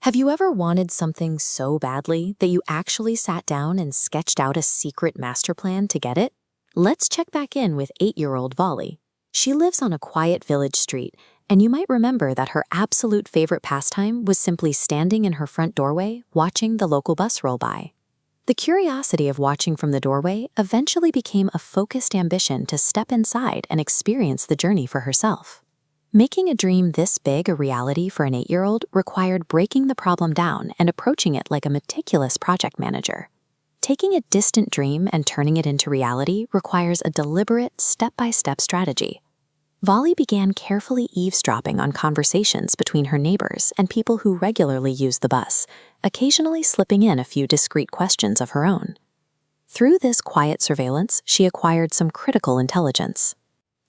Have you ever wanted something so badly that you actually sat down and sketched out a secret master plan to get it? Let's check back in with 8-year-old Volley. She lives on a quiet village street, and you might remember that her absolute favorite pastime was simply standing in her front doorway watching the local bus roll by. The curiosity of watching from the doorway eventually became a focused ambition to step inside and experience the journey for herself. Making a dream this big a reality for an 8-year-old required breaking the problem down and approaching it like a meticulous project manager. Taking a distant dream and turning it into reality requires a deliberate, step-by-step strategy. Volley began carefully eavesdropping on conversations between her neighbors and people who regularly use the bus, occasionally slipping in a few discreet questions of her own. Through this quiet surveillance, she acquired some critical intelligence.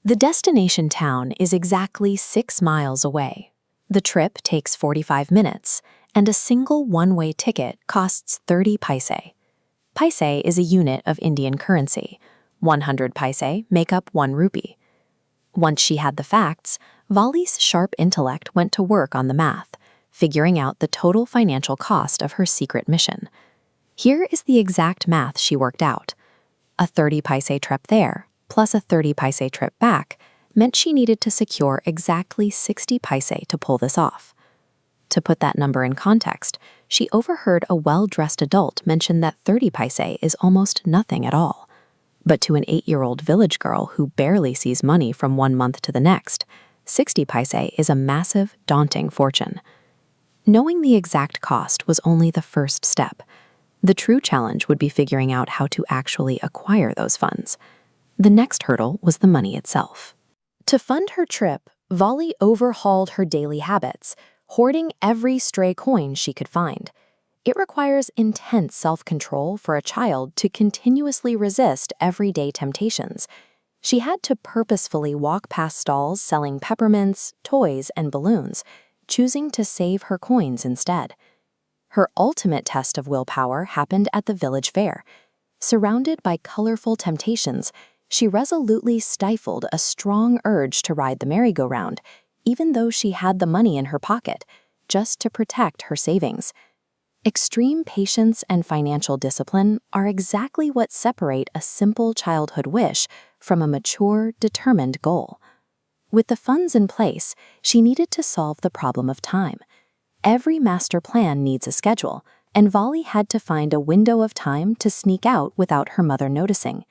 The destination town is exactly 6 miles away. The trip takes 45 minutes, and a single one-way ticket costs 30 paise. Paise is a unit of Indian currency. 100 paise make up 1 rupee. Once she had the facts, Volley's sharp intellect went to work on the math, figuring out the total financial cost of her secret mission. Here is the exact math she worked out. A 30 paise trip there, plus a 30 paise trip back, meant she needed to secure exactly 60 paise to pull this off. To put that number in context, she overheard a well-dressed adult mention that 30 paise is almost nothing at all. But to an 8-year-old village girl who barely sees money from one month to the next, 60 paise is a massive, daunting fortune. Knowing the exact cost was only the first step. The true challenge would be figuring out how to actually acquire those funds. The next hurdle was the money itself. To fund her trip, Volley overhauled her daily habits, hoarding every stray coin she could find. It requires intense self-control for a child to continuously resist everyday temptations. She had to purposefully walk past stalls selling peppermints, toys, and balloons, choosing to save her coins instead. Her ultimate test of willpower happened at the village fair. Surrounded by colorful temptations, she resolutely stifled a strong urge to ride the merry-go-round, even though she had the money in her pocket, just to protect her savings. Extreme patience and financial discipline are exactly what separate a simple childhood wish from a mature, determined goal. With the funds in place, she needed to solve the problem of time. Every master plan needs a schedule, and Volley had to find a window of time to sneak out without her mother noticing.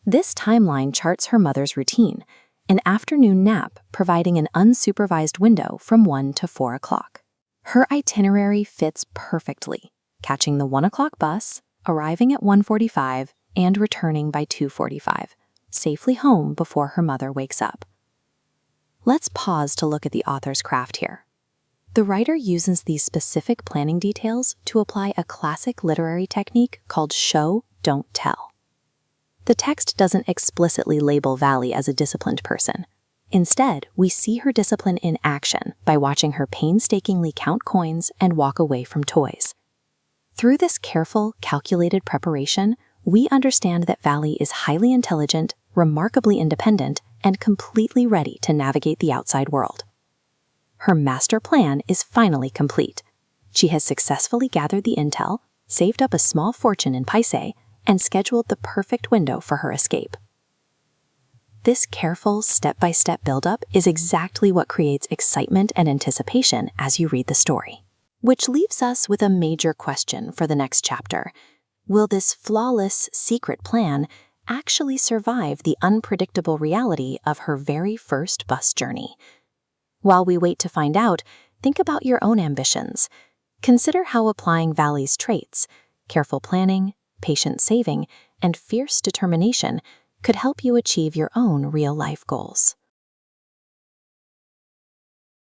This timeline charts her mother's routine, an afternoon nap providing an unsupervised window from 1 to 4 o'clock. Her itinerary fits perfectly, catching the 1 o'clock bus, arriving at 1:45, and returning by 2:45, safely home before her mother wakes up. Let's pause to look at the author's craft here. The writer uses these specific planning details to apply a classic literary technique called show, don't tell. The text doesn't explicitly label Volley as a disciplined person. Instead, we see her discipline in action by watching her painstakingly count coins and walk away from toys. Through this careful, calculated preparation, we understand that Volley is highly intelligent, remarkably independent, and completely ready to navigate the outside world. Her master plan is finally complete. She has successfully gathered the intel, saved up a small fortune in paise, and scheduled the perfect window for her escape. This careful, step-by-step buildup is exactly what creates excitement and anticipation as you read the story. Which leaves us with a major question for the next chapter. Will this flawless, secret plan actually survive the unpredictable reality of her very first bus journey? While we wait to find out, think about your own ambitions. Consider how applying Volley's traits, careful planning, patient saving, and fierce determination could help you achieve your own real-life goals.